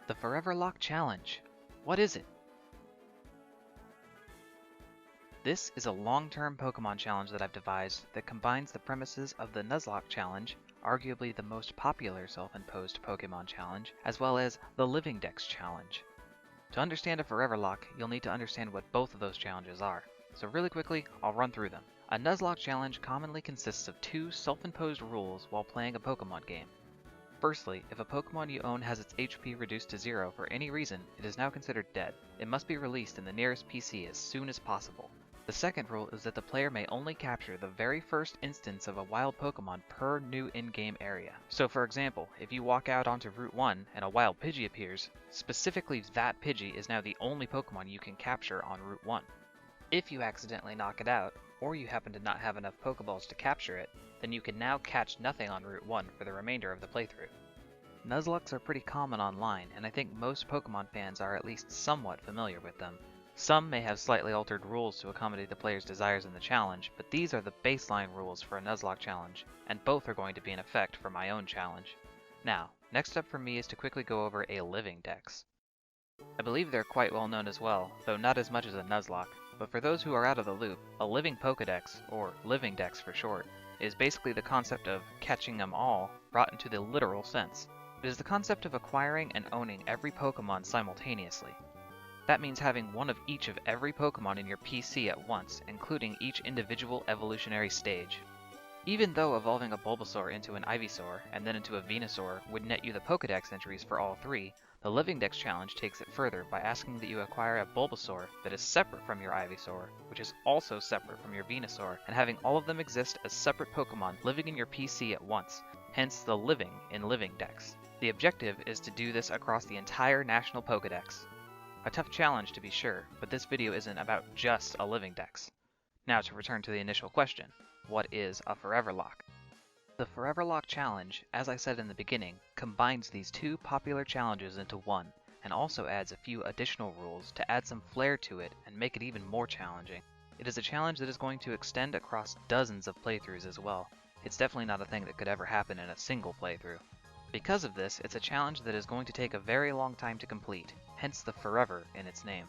The Foreverlocke Challenge. What is it? This is a long-term Pokemon challenge that I've devised that combines the premises of the Nuzlocke Challenge, arguably the most popular self-imposed Pokemon challenge, as well as the Living Dex Challenge. To understand a Foreverlocke, you'll need to understand what both of those challenges are. So really quickly, I'll run through them. A Nuzlocke challenge commonly consists of two self-imposed rules while playing a Pokemon game. Firstly, if a Pokemon you own has its HP reduced to 0 for any reason, it is now considered dead. It must be released in the nearest PC as soon as possible. The second rule is that the player may only capture the very first instance of a wild Pokemon per new in-game area. So for example, if you walk out onto Route 1 and a wild Pidgey appears, specifically that Pidgey is now the only Pokemon you can capture on Route 1. If you accidentally knock it out, or you happen to not have enough Pokeballs to capture it, then you can now catch nothing on Route 1 for the remainder of the playthrough. Nuzlockes are pretty common online, and I think most Pokemon fans are at least somewhat familiar with them. Some may have slightly altered rules to accommodate the player's desires in the challenge, but these are the baseline rules for a Nuzlocke challenge, and both are going to be in effect for my own challenge. Now, next up for me is to quickly go over a Living Dex. I believe they're quite well known as well, though not as much as a Nuzlocke, but for those who are out of the loop, a Living Pokedex, or Living Dex for short, is basically the concept of catching them all brought into the literal sense. It is the concept of acquiring and owning every Pokemon simultaneously. That means having one of each of every Pokemon in your PC at once, including each individual evolutionary stage. Even though evolving a Bulbasaur into an Ivysaur and then into a Venusaur would net you the Pokedex entries for all three, the Living Dex challenge takes it further by asking that you acquire a Bulbasaur that is separate from your Ivysaur, which is also separate from your Venusaur, and having all of them exist as separate Pokemon living in your PC at once, hence the living in Living Dex. The objective is to do this across the entire national Pokedex. A tough challenge to be sure, but this video isn't about just a Living Dex. Now to return to the initial question, what is a Foreverlocke? The Foreverlocke challenge, as I said in the beginning, combines these two popular challenges into one, and also adds a few additional rules to add some flair to it and make it even more challenging. It is a challenge that is going to extend across dozens of playthroughs as well. It's definitely not a thing that could ever happen in a single playthrough. Because of this, it's a challenge that is going to take a very long time to complete, hence the forever in its name.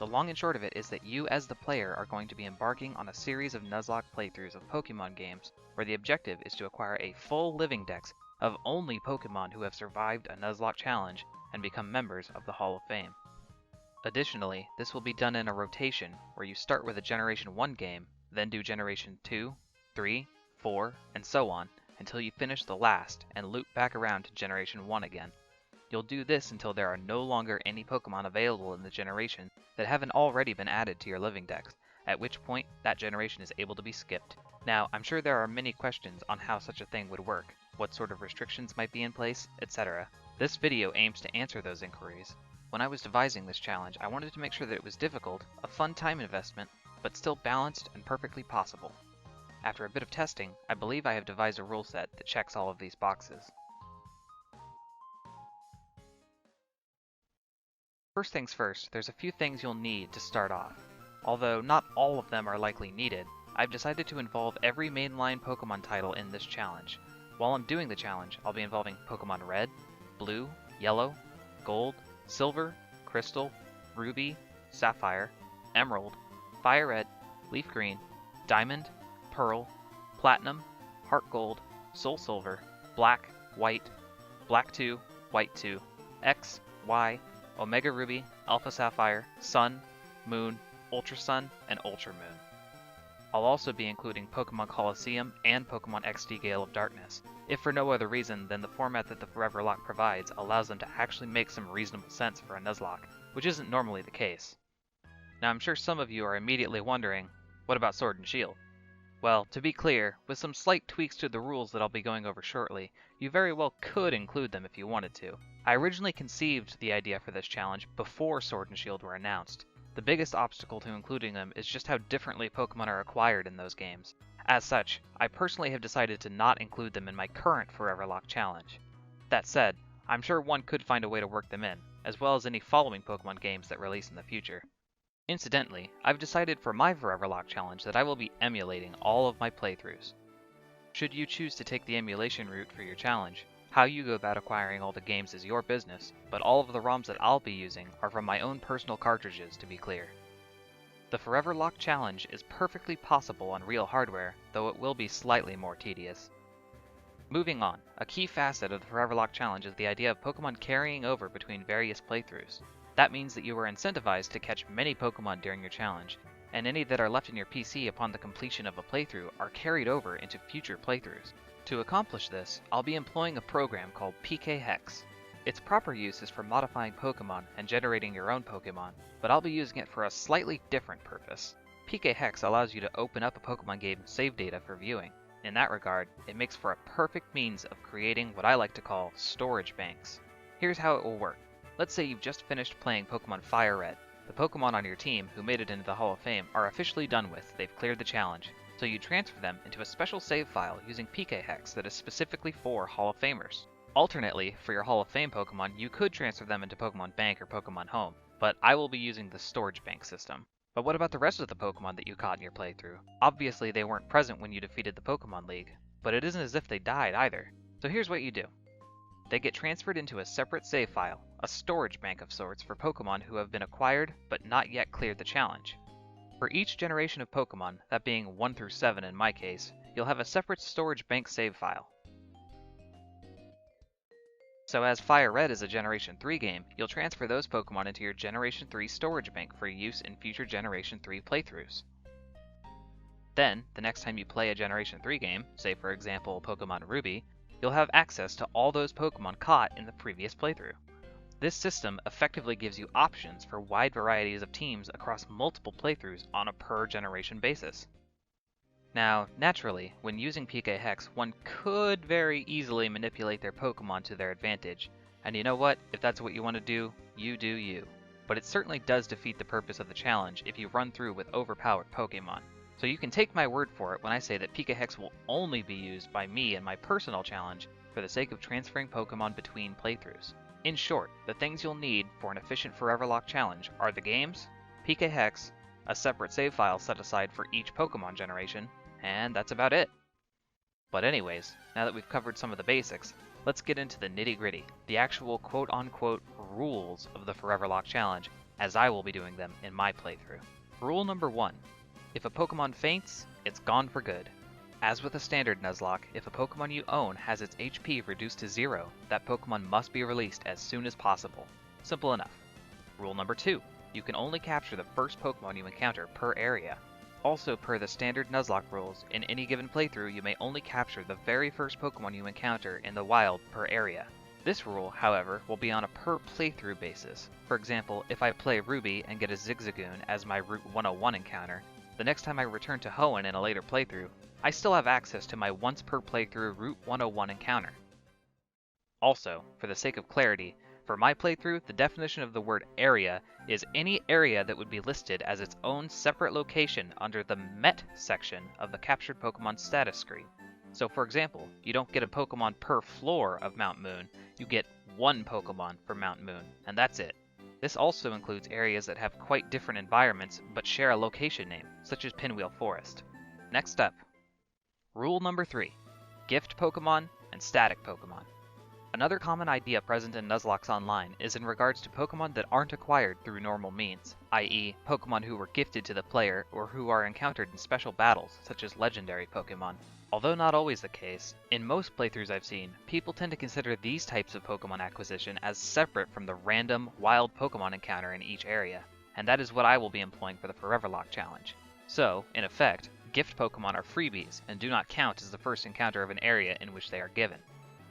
The long and short of it is that you as the player are going to be embarking on a series of Nuzlocke playthroughs of Pokemon games, where the objective is to acquire a full Living Dex of only Pokemon who have survived a Nuzlocke challenge and become members of the Hall of Fame. Additionally, this will be done in a rotation, where you start with a Generation 1 game, then do Generation 2, 3, 4, and so on, until you finish the last and loop back around to Generation 1 again. You'll do this until there are no longer any Pokemon available in the generation that haven't already been added to your Living Dex, at which point that generation is able to be skipped. Now, I'm sure there are many questions on how such a thing would work, what sort of restrictions might be in place, etc. This video aims to answer those inquiries. When I was devising this challenge, I wanted to make sure that it was difficult, a fun time investment, but still balanced and perfectly possible. After a bit of testing, I believe I have devised a rule set that checks all of these boxes. First things first, there's a few things you'll need to start off. Although not all of them are likely needed, I've decided to involve every mainline Pokemon title in this challenge. While I'm doing the challenge, I'll be involving Pokemon Red, Blue, Yellow, Gold, Silver, Crystal, Ruby, Sapphire, Emerald, Fire Red, Leaf Green, Diamond, Pearl, Platinum, Heart Gold, Soul Silver, Black, White, Black 2, White 2, X, Y, Omega Ruby, Alpha Sapphire, Sun, Moon, Ultra Sun, and Ultra Moon. I'll also be including Pokemon Colosseum and Pokemon XD Gale of Darkness, if for no other reason than the format that the Foreverlocke provides allows them to actually make some reasonable sense for a Nuzlocke, which isn't normally the case. Now I'm sure some of you are immediately wondering, what about Sword and Shield? Well, to be clear, with some slight tweaks to the rules that I'll be going over shortly, you very well could include them if you wanted to. I originally conceived the idea for this challenge before Sword and Shield were announced. The biggest obstacle to including them is just how differently Pokemon are acquired in those games. As such, I personally have decided to not include them in my current Foreverlocke challenge. That said, I'm sure one could find a way to work them in, as well as any following Pokemon games that release in the future. Incidentally, I've decided for my Foreverlocke challenge that I will be emulating all of my playthroughs. Should you choose to take the emulation route for your challenge, How you go about acquiring all the games is your business, but all of the ROMs that I'll be using are from my own personal cartridges, to be clear. The Foreverlocke challenge is perfectly possible on real hardware, though it will be slightly more tedious. Moving on, a key facet of the Foreverlocke challenge is the idea of Pokemon carrying over between various playthroughs. That means that you are incentivized to catch many Pokemon during your challenge, and any that are left in your PC upon the completion of a playthrough are carried over into future playthroughs. To accomplish this, I'll be employing a program called PK Hex. Its proper use is for modifying Pokemon and generating your own Pokemon, but I'll be using it for a slightly different purpose. PK Hex allows you to open up a Pokemon game's save data for viewing. In that regard, it makes for a perfect means of creating what I like to call storage banks. Here's how it will work. Let's say you've just finished playing Pokemon Fire Red. The Pokemon on your team who made it into the Hall of Fame are officially done with, they've cleared the challenge, so you transfer them into a special save file using PK Hex that is specifically for Hall of Famers. Alternately, for your Hall of Fame Pokemon, you could transfer them into Pokemon Bank or Pokemon Home, but I will be using the storage bank system. But what about the rest of the Pokemon that you caught in your playthrough? Obviously they weren't present when you defeated the Pokemon League, but it isn't as if they died either. So here's what you do. They get transferred into a separate save file, a storage bank of sorts for Pokemon who have been acquired but not yet cleared the challenge. For each generation of Pokemon, that being 1 through 7 in my case, you'll have a separate storage bank save file. So as Fire Red is a Generation 3 game, you'll transfer those Pokemon into your Generation 3 storage bank for use in future Generation 3 playthroughs. Then, the next time you play a Generation 3 game, say for example Pokemon Ruby, you'll have access to all those Pokemon caught in the previous playthrough. This system effectively gives you options for wide varieties of teams across multiple playthroughs on a per generation basis. Now, naturally, when using PK Hex, one could very easily manipulate their Pokemon to their advantage, and you know what, if that's what you want to do, you do you. But it certainly does defeat the purpose of the challenge if you run through with overpowered Pokemon. So you can take my word for it when I say that PK Hex will only be used by me in my personal challenge for the sake of transferring Pokemon between playthroughs. In short, the things you'll need for an efficient Foreverlocke challenge are the games, PK Hex, a separate save file set aside for each Pokemon generation, and that's about it. But anyways, now that we've covered some of the basics, let's get into the nitty-gritty, the actual quote-unquote rules of the Foreverlocke challenge, as I will be doing them in my playthrough. Rule number 1. If a Pokemon faints, it's gone for good. As with a standard Nuzlocke, if a Pokemon you own has its HP reduced to 0, that Pokemon must be released as soon as possible. Simple enough. Rule number 2. You can only capture the first Pokemon you encounter per area. Also, per the standard Nuzlocke rules, in any given playthrough you may only capture the very first Pokemon you encounter in the wild per area. This rule, however, will be on a per playthrough basis. For example, if I play Ruby and get a Zigzagoon as my Route 101 encounter, the next time I return to Hoenn in a later playthrough, I still have access to my once per playthrough Route 101 encounter. Also, for the sake of clarity, for my playthrough, the definition of the word area is any area that would be listed as its own separate location under the Met section of the captured Pokemon status screen. So for example, you don't get a Pokemon per floor of Mount Moon, you get one Pokemon for Mount Moon, and that's it. This also includes areas that have quite different environments but share a location name, such as Pinwheel Forest. Next up, rule number 3, gift Pokemon and static Pokemon. Another common idea present in Nuzlocke Online is in regards to Pokemon that aren't acquired through normal means, i.e. Pokemon who were gifted to the player or who are encountered in special battles, such as legendary Pokemon. Although not always the case, in most playthroughs I've seen, people tend to consider these types of Pokemon acquisition as separate from the random, wild Pokemon encounter in each area, and that is what I will be employing for the Foreverlocke challenge. So, in effect, gift Pokemon are freebies and do not count as the first encounter of an area in which they are given.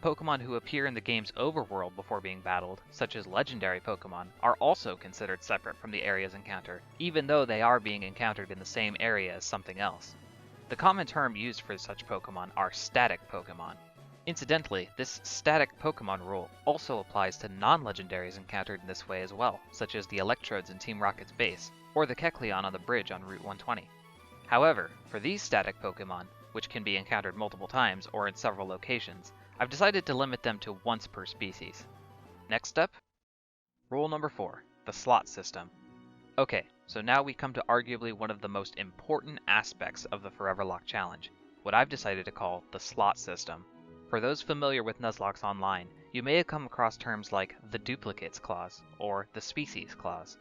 Pokemon who appear in the game's overworld before being battled, such as legendary Pokemon, are also considered separate from the area's encounter, even though they are being encountered in the same area as something else. The common term used for such Pokemon are static Pokemon. Incidentally, this static Pokemon rule also applies to non-legendaries encountered in this way as well, such as the Electrodes in Team Rocket's base, or the Kecleon on the bridge on Route 120. However, for these static Pokemon, which can be encountered multiple times or in several locations, I've decided to limit them to once per species. Next up, rule number 4, the slot system. Okay, so now we come to arguably one of the most important aspects of the Foreverlocke challenge, what I've decided to call the slot system. For those familiar with Nuzlocke Online, you may have come across terms like the Duplicates clause or the Species clause.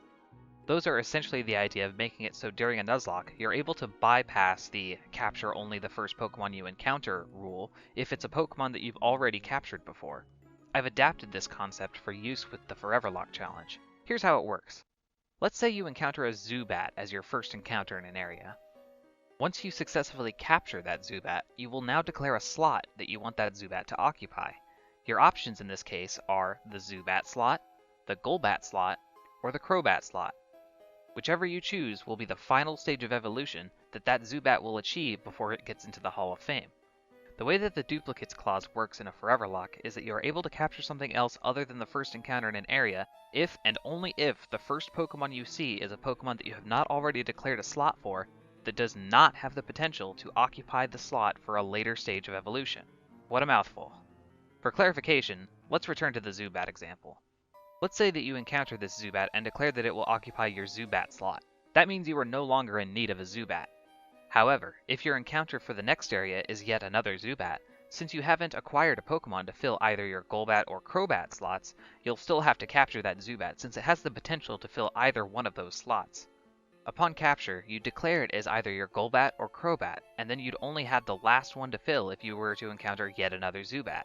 Those are essentially the idea of making it so during a Nuzlocke, you're able to bypass the capture only the first Pokemon you encounter rule if it's a Pokemon that you've already captured before. I've adapted this concept for use with the Foreverlocke challenge. Here's how it works. Let's say you encounter a Zubat as your first encounter in an area. Once you successfully capture that Zubat, you will now declare a slot that you want that Zubat to occupy. Your options in this case are the Zubat slot, the Golbat slot, or the Crobat slot. Whichever you choose will be the final stage of evolution that Zubat will achieve before it gets into the Hall of Fame. The way that the Duplicates clause works in a Foreverlocke is that you are able to capture something else other than the first encounter in an area if and only if the first Pokemon you see is a Pokemon that you have not already declared a slot for that does not have the potential to occupy the slot for a later stage of evolution. What a mouthful. For clarification, let's return to the Zubat example. Let's say that you encounter this Zubat and declare that it will occupy your Zubat slot. That means you are no longer in need of a Zubat. However, if your encounter for the next area is yet another Zubat, since you haven't acquired a Pokemon to fill either your Golbat or Crobat slots, you'll still have to capture that Zubat since it has the potential to fill either one of those slots. Upon capture, you declare it as either your Golbat or Crobat, and then you'd only have the last one to fill if you were to encounter yet another Zubat.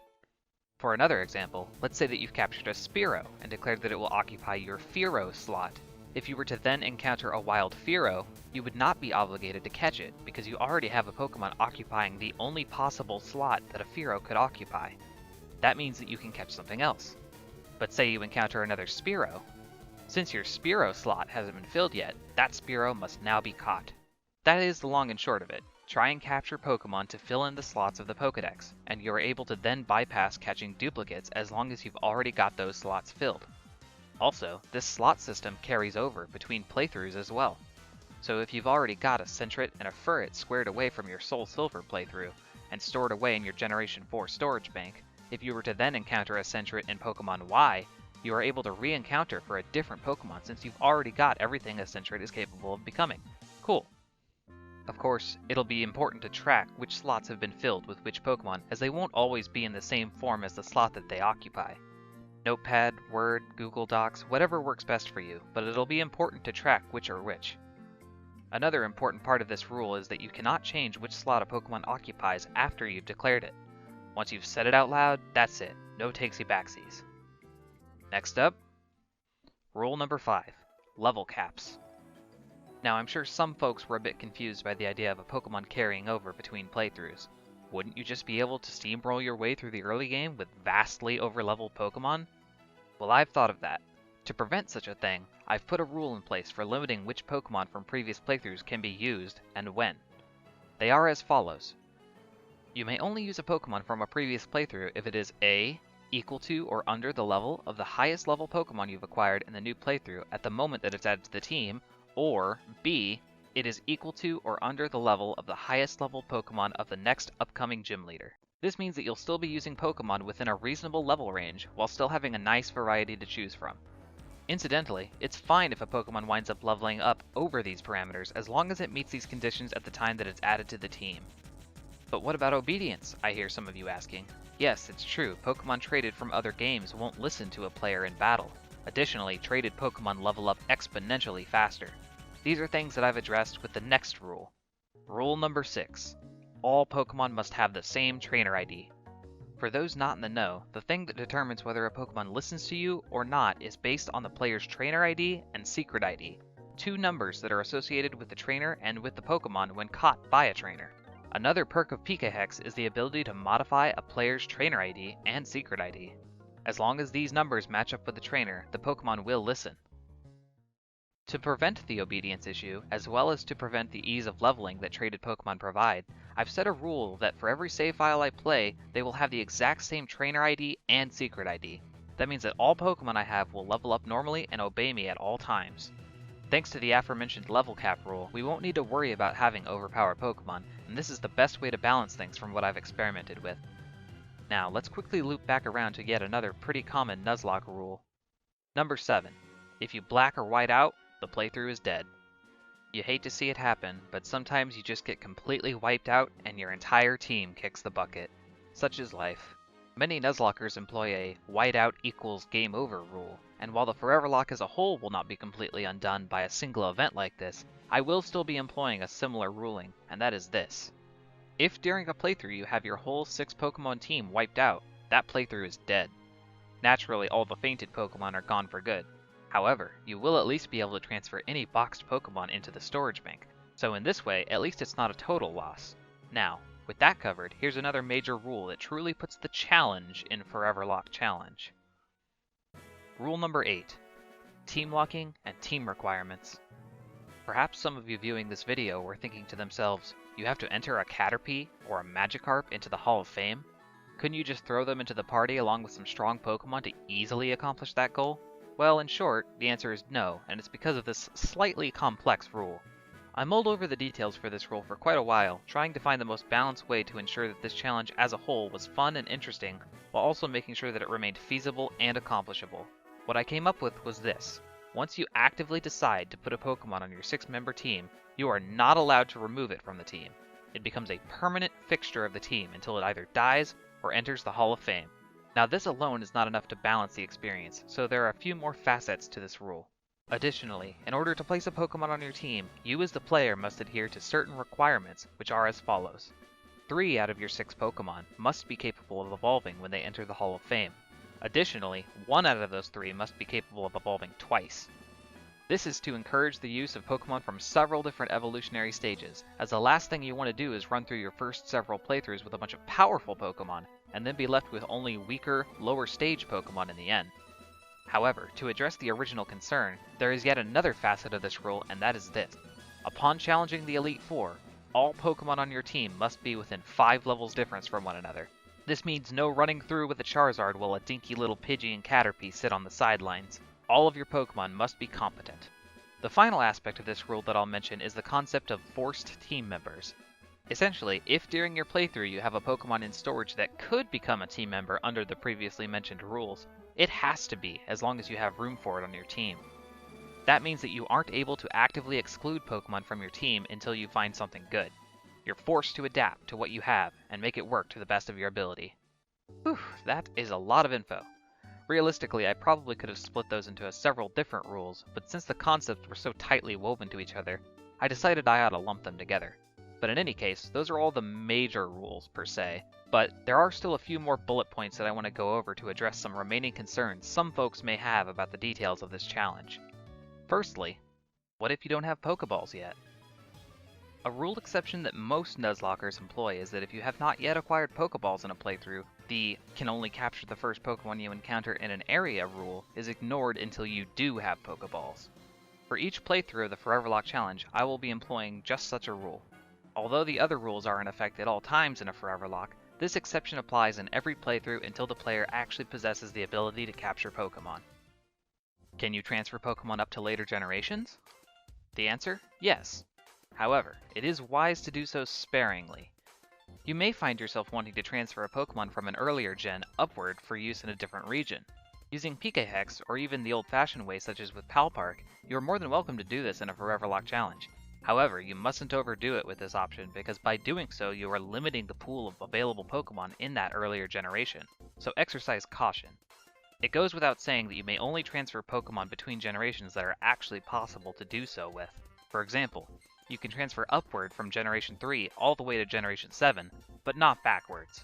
For another example, let's say that you've captured a Spearow and declared that it will occupy your Fearow slot. If you were to then encounter a wild Fearow, you would not be obligated to catch it because you already have a Pokemon occupying the only possible slot that a Fearow could occupy. That means that you can catch something else. But say you encounter another Spearow. Since your Spearow slot hasn't been filled yet, that Spearow must now be caught. That is the long and short of it. Try and capture Pokemon to fill in the slots of the Pokedex, and you are able to then bypass catching duplicates as long as you've already got those slots filled. Also, this slot system carries over between playthroughs as well. So if you've already got a Sentret and a Furret squared away from your Soul Silver playthrough, and stored away in your Generation 4 storage bank, if you were to then encounter a Sentret in Pokemon Y, you are able to re-encounter for a different Pokemon since you've already got everything a Sentret is capable of becoming. Cool. Of course, it'll be important to track which slots have been filled with which Pokemon, as they won't always be in the same form as the slot that they occupy. Notepad, Word, Google Docs, whatever works best for you, but it'll be important to track which are which. Another important part of this rule is that you cannot change which slot a Pokemon occupies after you've declared it. Once you've said it out loud, that's it. No takesy-backsies. Next up, rule number 5, level caps. Now, I'm sure some folks were a bit confused by the idea of a Pokemon carrying over between playthroughs. Wouldn't you just be able to steamroll your way through the early game with vastly overleveled Pokemon? Well, I've thought of that. To prevent such a thing, I've put a rule in place for limiting which Pokemon from previous playthroughs can be used and when. They are as follows. You may only use a Pokemon from a previous playthrough if it is A, equal to or under the level of the highest level Pokemon you've acquired in the new playthrough at the moment that it's added to the team, or B, it is equal to or under the level of the highest level Pokemon of the next upcoming gym leader. This means that you'll still be using Pokemon within a reasonable level range while still having a nice variety to choose from. Incidentally, it's fine if a Pokemon winds up leveling up over these parameters as long as it meets these conditions at the time that it's added to the team. But what about obedience, I hear some of you asking. Yes, it's true, Pokemon traded from other games won't listen to a player in battle. Additionally, traded Pokemon level up exponentially faster. These are things that I've addressed with the next rule. Rule number 6. All Pokemon must have the same Trainer ID. For those not in the know, the thing that determines whether a Pokemon listens to you or not is based on the player's Trainer ID and Secret ID, 2 numbers that are associated with the trainer and with the Pokemon when caught by a trainer. Another perk of Pikahex is the ability to modify a player's Trainer ID and Secret ID. As long as these numbers match up with the trainer, the Pokemon will listen. To prevent the obedience issue, as well as to prevent the ease of leveling that traded Pokemon provide, I've set a rule that for every save file I play, they will have the exact same Trainer ID and Secret ID. That means that all Pokemon I have will level up normally and obey me at all times. Thanks to the aforementioned level cap rule, we won't need to worry about having overpowered Pokemon, and this is the best way to balance things from what I've experimented with. Now, let's quickly loop back around to yet another pretty common Nuzlocke rule. Number 7. If you black or white out, the playthrough is dead. You hate to see it happen, but sometimes you just get completely wiped out and your entire team kicks the bucket. Such is life. Many Nuzlockers employ a whiteout equals game over rule, and while the Foreverlocke as a whole will not be completely undone by a single event like this, I will still be employing a similar ruling, and that is this. If during a playthrough you have your whole 6 Pokemon team wiped out, that playthrough is dead. Naturally, all the fainted Pokemon are gone for good. However, you will at least be able to transfer any boxed Pokemon into the storage bank, so in this way, at least it's not a total loss. Now, with that covered, here's another major rule that truly puts the challenge in Foreverlocke Challenge. Rule number 8. Team locking and team requirements. Perhaps some of you viewing this video were thinking to themselves, you have to enter a Caterpie or a Magikarp into the Hall of Fame? Couldn't you just throw them into the party along with some strong Pokemon to easily accomplish that goal? Well, in short, the answer is no, and it's because of this slightly complex rule. I mulled over the details for this rule for quite a while, trying to find the most balanced way to ensure that this challenge as a whole was fun and interesting, while also making sure that it remained feasible and accomplishable. What I came up with was this. Once you actively decide to put a Pokemon on your 6-member team, you are not allowed to remove it from the team. It becomes a permanent fixture of the team until it either dies or enters the Hall of Fame. Now this alone is not enough to balance the experience, so there are a few more facets to this rule. Additionally, in order to place a Pokemon on your team, you as the player must adhere to certain requirements, which are as follows. 3 out of your 6 Pokemon must be capable of evolving when they enter the Hall of Fame. Additionally, 1 out of those 3 must be capable of evolving twice. This is to encourage the use of Pokemon from several different evolutionary stages, as the last thing you want to do is run through your first several playthroughs with a bunch of powerful Pokemon, and then be left with only weaker, lower stage Pokemon in the end. However, to address the original concern, there is yet another facet of this rule, and that is this. Upon challenging the Elite Four, all Pokemon on your team must be within 5 levels difference from one another. This means no running through with a Charizard while a dinky little Pidgey and Caterpie sit on the sidelines. All of your Pokemon must be competent. The final aspect of this rule that I'll mention is the concept of forced team members. Essentially, if during your playthrough you have a Pokemon in storage that could become a team member under the previously mentioned rules, it has to be, as long as you have room for it on your team. That means that you aren't able to actively exclude Pokemon from your team until you find something good. You're forced to adapt to what you have and make it work to the best of your ability. Whew, that is a lot of info. Realistically, I probably could have split those into several different rules, but since the concepts were so tightly woven to each other, I decided I ought to lump them together. But in any case, those are all the major rules per se, but there are still a few more bullet points that I want to go over to address some remaining concerns some folks may have about the details of this challenge. Firstly, what if you don't have Pokeballs yet? A rule exception that most Nuzlockers employ is that if you have not yet acquired Pokeballs in a playthrough, the can only capture the first Pokemon you encounter in an area rule is ignored until you do have Pokeballs. For each playthrough of the Foreverlocke challenge, I will be employing just such a rule. Although the other rules are in effect at all times in a Foreverlocke, this exception applies in every playthrough until the player actually possesses the ability to capture Pokemon. Can you transfer Pokemon up to later generations? The answer? Yes. However, it is wise to do so sparingly. You may find yourself wanting to transfer a Pokemon from an earlier gen upward for use in a different region. Using Pikahex, or even the old-fashioned way such as with Palpark, you are more than welcome to do this in a Foreverlocke challenge. However, you mustn't overdo it with this option because by doing so you are limiting the pool of available Pokemon in that earlier generation, so exercise caution. It goes without saying that you may only transfer Pokemon between generations that are actually possible to do so with. For example, you can transfer upward from Generation 3 all the way to Generation 7, but not backwards.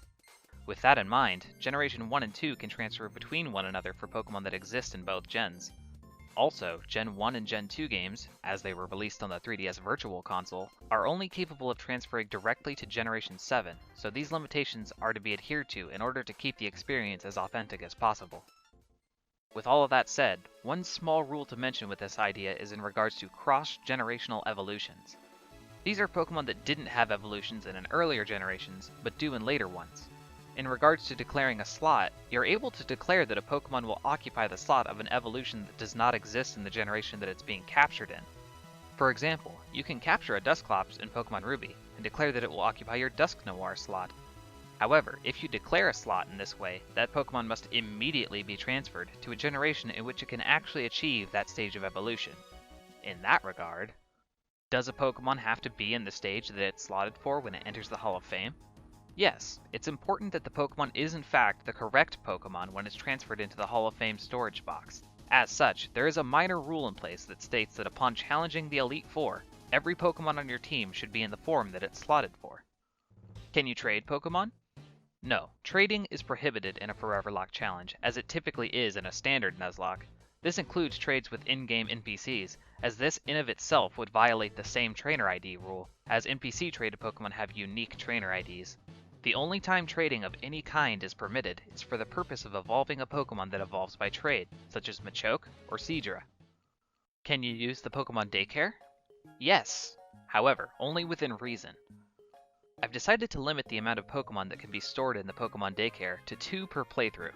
With that in mind, Generation 1 and 2 can transfer between one another for Pokemon that exist in both gens. Also, Gen 1 and Gen 2 games, as they were released on the 3DS Virtual Console, are only capable of transferring directly to Generation 7, so these limitations are to be adhered to in order to keep the experience as authentic as possible. With all of that said, one small rule to mention with this idea is in regards to cross-generational evolutions. These are Pokemon that didn't have evolutions in earlier generations, but do in later ones. In regards to declaring a slot, you're able to declare that a Pokemon will occupy the slot of an evolution that does not exist in the generation that it's being captured in. For example, you can capture a Dusclops in Pokemon Ruby, and declare that it will occupy your Dusknoir slot. However, if you declare a slot in this way, that Pokemon must immediately be transferred to a generation in which it can actually achieve that stage of evolution. In that regard, does a Pokemon have to be in the stage that it's slotted for when it enters the Hall of Fame? Yes, it's important that the Pokemon is in fact the correct Pokemon when it's transferred into the Hall of Fame storage box. As such, there is a minor rule in place that states that upon challenging the Elite Four, every Pokemon on your team should be in the form that it's slotted for. Can you trade Pokemon? No, trading is prohibited in a Foreverlocke challenge, as it typically is in a standard Nuzlocke. This includes trades with in-game NPCs, as this in of itself would violate the same Trainer ID rule, as NPC traded Pokemon have unique Trainer IDs. The only time trading of any kind is permitted is for the purpose of evolving a Pokemon that evolves by trade, such as Machoke or Seadra. Can you use the Pokemon Daycare? Yes, however, only within reason. I've decided to limit the amount of Pokemon that can be stored in the Pokemon Daycare to 2 per playthrough.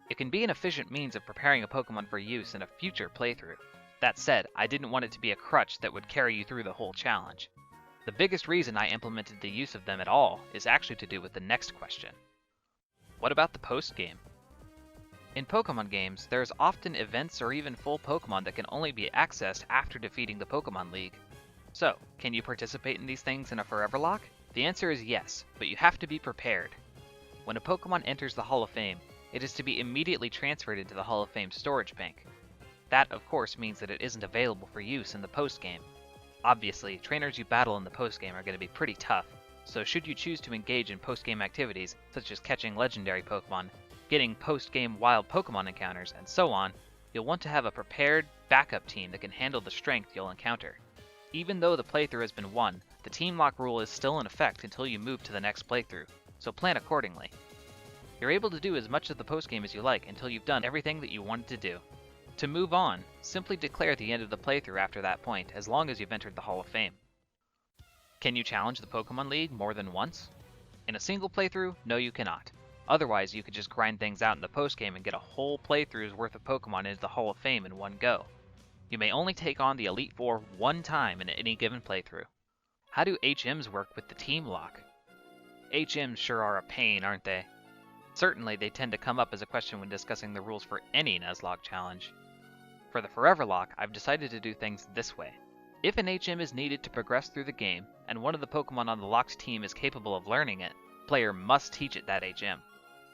It can be an efficient means of preparing a Pokemon for use in a future playthrough. That said, I didn't want it to be a crutch that would carry you through the whole challenge. The biggest reason I implemented the use of them at all is actually to do with the next question. What about the post-game? In Pokemon games, there's often events or even full Pokemon that can only be accessed after defeating the Pokemon League. So, can you participate in these things in a Foreverlocke? The answer is yes, but you have to be prepared. When a Pokemon enters the Hall of Fame, it is to be immediately transferred into the Hall of Fame storage bank. That, of course, means that it isn't available for use in the post-game. Obviously, trainers you battle in the post-game are going to be pretty tough, so should you choose to engage in post-game activities, such as catching legendary Pokemon, getting post-game wild Pokemon encounters, and so on, you'll want to have a prepared, backup team that can handle the strength you'll encounter. Even though the playthrough has been won, the team lock rule is still in effect until you move to the next playthrough, so plan accordingly. You're able to do as much of the postgame as you like until you've done everything that you wanted to do. To move on, simply declare the end of the playthrough after that point, as long as you've entered the Hall of Fame. Can you challenge the Pokemon League more than once? In a single playthrough, no you cannot. Otherwise, you could just grind things out in the postgame and get a whole playthrough's worth of Pokemon into the Hall of Fame in one go. You may only take on the Elite Four one time in any given playthrough. How do HMs work with the team lock? HMs sure are a pain, aren't they? Certainly, they tend to come up as a question when discussing the rules for any Nuzlocke challenge. For the Foreverlocke, I've decided to do things this way. If an HM is needed to progress through the game, and one of the Pokemon on the locked team is capable of learning it, the player must teach it that HM.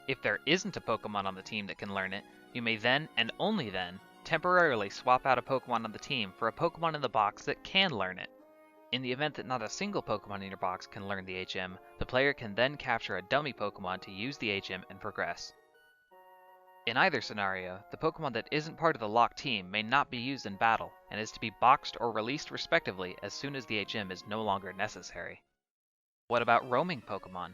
If there isn't a Pokemon on the team that can learn it, you may then, and only then, temporarily swap out a Pokemon on the team for a Pokemon in the box that can learn it. In the event that not a single Pokemon in your box can learn the HM, the player can then capture a dummy Pokemon to use the HM and progress. In either scenario, the Pokemon that isn't part of the locked team may not be used in battle, and is to be boxed or released respectively as soon as the HM is no longer necessary. What about roaming Pokemon?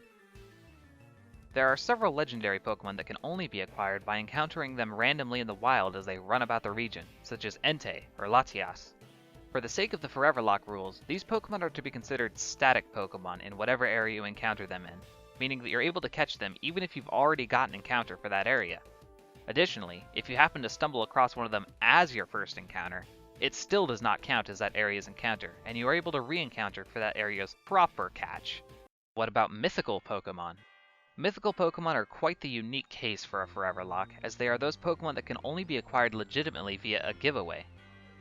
There are several legendary Pokemon that can only be acquired by encountering them randomly in the wild as they run about the region, such as Entei or Latias. For the sake of the Foreverlocke rules, these Pokemon are to be considered static Pokemon in whatever area you encounter them in, meaning that you're able to catch them even if you've already got an encounter for that area. Additionally, if you happen to stumble across one of them as your first encounter, it still does not count as that area's encounter, and you are able to re-encounter for that area's proper catch. What about mythical Pokemon? Mythical Pokemon are quite the unique case for a Foreverlocke, as they are those Pokemon that can only be acquired legitimately via a giveaway.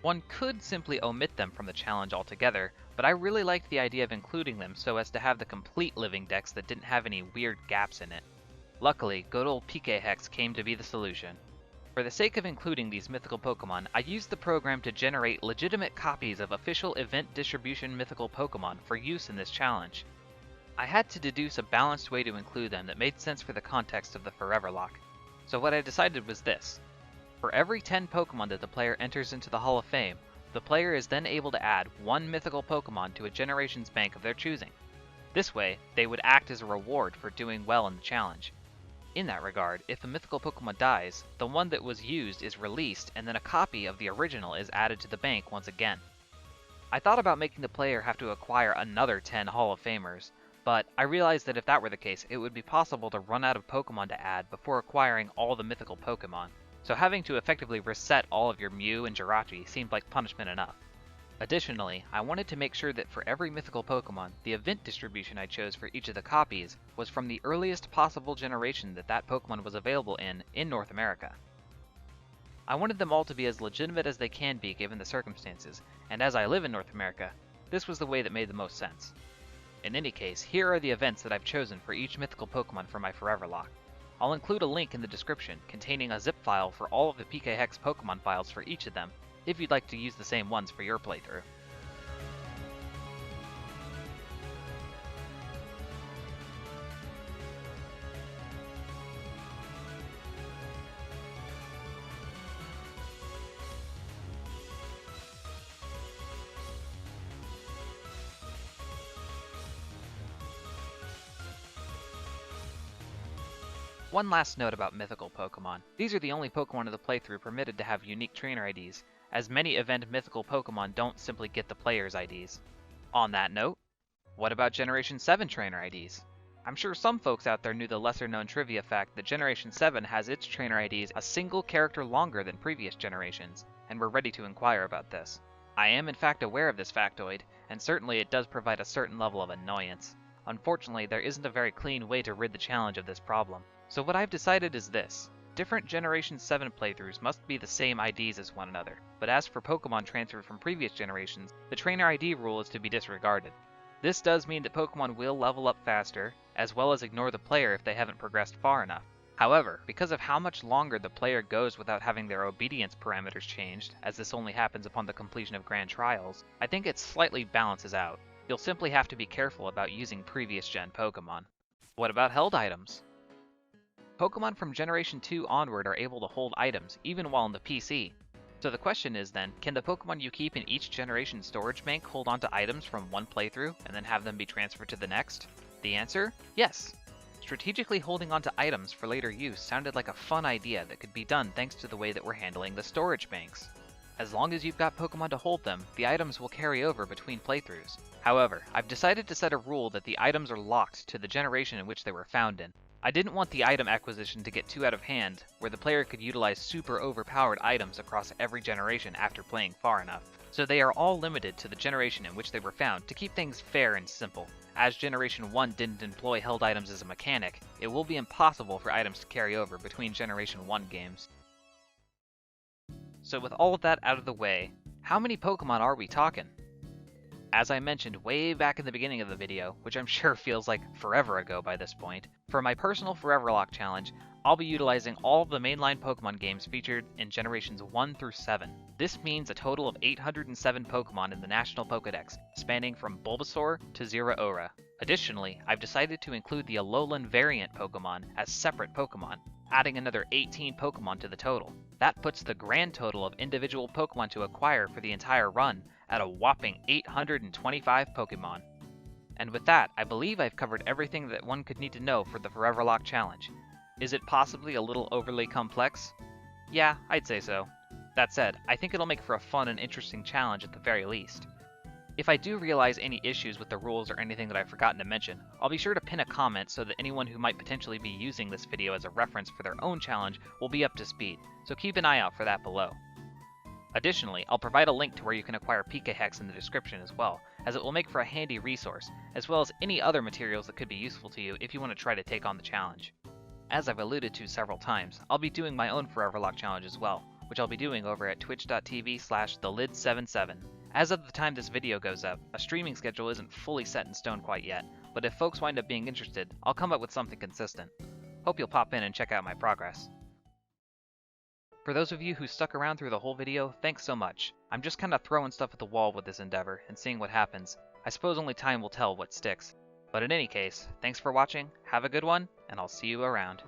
One could simply omit them from the challenge altogether, but I really liked the idea of including them so as to have the complete living dex that didn't have any weird gaps in it. Luckily, good old PK Hex came to be the solution. For the sake of including these mythical Pokemon, I used the program to generate legitimate copies of official event distribution mythical Pokemon for use in this challenge. I had to deduce a balanced way to include them that made sense for the context of the Foreverlocke. So what I decided was this. For every 10 Pokemon that the player enters into the Hall of Fame, the player is then able to add one mythical Pokemon to a generation's bank of their choosing. This way, they would act as a reward for doing well in the challenge. In that regard, if a mythical Pokemon dies, the one that was used is released and then a copy of the original is added to the bank once again. I thought about making the player have to acquire another 10 Hall of Famers, but I realized that if that were the case, it would be possible to run out of Pokemon to add before acquiring all the mythical Pokemon, so having to effectively reset all of your Mew and Jirachi seemed like punishment enough. Additionally, I wanted to make sure that for every mythical Pokemon, the event distribution I chose for each of the copies was from the earliest possible generation that Pokemon was available in North America. I wanted them all to be as legitimate as they can be given the circumstances, and as I live in North America, this was the way that made the most sense. In any case, here are the events that I've chosen for each mythical Pokemon for my Foreverlocke. I'll include a link in the description containing a zip file for all of the PK Hex Pokemon files for each of them, if you'd like to use the same ones for your playthrough. One last note about mythical Pokemon. These are the only Pokemon of the playthrough permitted to have unique trainer IDs, as many event mythical Pokemon don't simply get the player's IDs. On that note, what about Generation 7 trainer IDs? I'm sure some folks out there knew the lesser known trivia fact that Generation 7 has its trainer IDs a single character longer than previous generations, and we're ready to inquire about this. I am in fact aware of this factoid, and certainly it does provide a certain level of annoyance. Unfortunately, there isn't a very clean way to rid the challenge of this problem. So what I've decided is this. Different Generation 7 playthroughs must be the same IDs as one another, but as for Pokemon transferred from previous generations, the Trainer ID rule is to be disregarded. This does mean that Pokemon will level up faster, as well as ignore the player if they haven't progressed far enough. However, because of how much longer the player goes without having their obedience parameters changed, as this only happens upon the completion of Grand Trials, I think it slightly balances out. You'll simply have to be careful about using previous gen Pokemon. What about held items? Pokemon from Generation 2 onward are able to hold items, even while in the PC. So the question is then, can the Pokemon you keep in each generation storage bank hold onto items from one playthrough, and then have them be transferred to the next? The answer? Yes! Strategically holding onto items for later use sounded like a fun idea that could be done thanks to the way that we're handling the storage banks. As long as you've got Pokemon to hold them, the items will carry over between playthroughs. However, I've decided to set a rule that the items are locked to the generation in which they were found in. I didn't want the item acquisition to get too out of hand, where the player could utilize super overpowered items across every generation after playing far enough. So they are all limited to the generation in which they were found to keep things fair and simple. As Generation 1 didn't employ held items as a mechanic, it will be impossible for items to carry over between Generation 1 games. So with all of that out of the way, how many Pokemon are we talking? As I mentioned way back in the beginning of the video, which I'm sure feels like forever ago by this point, for my personal Foreverlocke challenge, I'll be utilizing all of the mainline Pokemon games featured in Generations 1 through 7. This means a total of 807 Pokemon in the National Pokedex, spanning from Bulbasaur to Zeraora. Additionally, I've decided to include the Alolan variant Pokemon as separate Pokemon, adding another 18 Pokemon to the total. That puts the grand total of individual Pokemon to acquire for the entire run at a whopping 825 Pokemon. And with that, I believe I've covered everything that one could need to know for the Foreverlocke challenge. Is it possibly a little overly complex? Yeah, I'd say so. That said, I think it'll make for a fun and interesting challenge at the very least. If I do realize any issues with the rules or anything that I've forgotten to mention, I'll be sure to pin a comment so that anyone who might potentially be using this video as a reference for their own challenge will be up to speed, so keep an eye out for that below. Additionally, I'll provide a link to where you can acquire PK Hex in the description as well, as it will make for a handy resource, as well as any other materials that could be useful to you if you want to try to take on the challenge. As I've alluded to several times, I'll be doing my own Foreverlocke challenge as well, which I'll be doing over at twitch.tv/thelid77. As of the time this video goes up, a streaming schedule isn't fully set in stone quite yet, but if folks wind up being interested, I'll come up with something consistent. Hope you'll pop in and check out my progress. For those of you who stuck around through the whole video, thanks so much. I'm just kinda throwing stuff at the wall with this endeavor and seeing what happens. I suppose only time will tell what sticks. But in any case, thanks for watching, have a good one, and I'll see you around.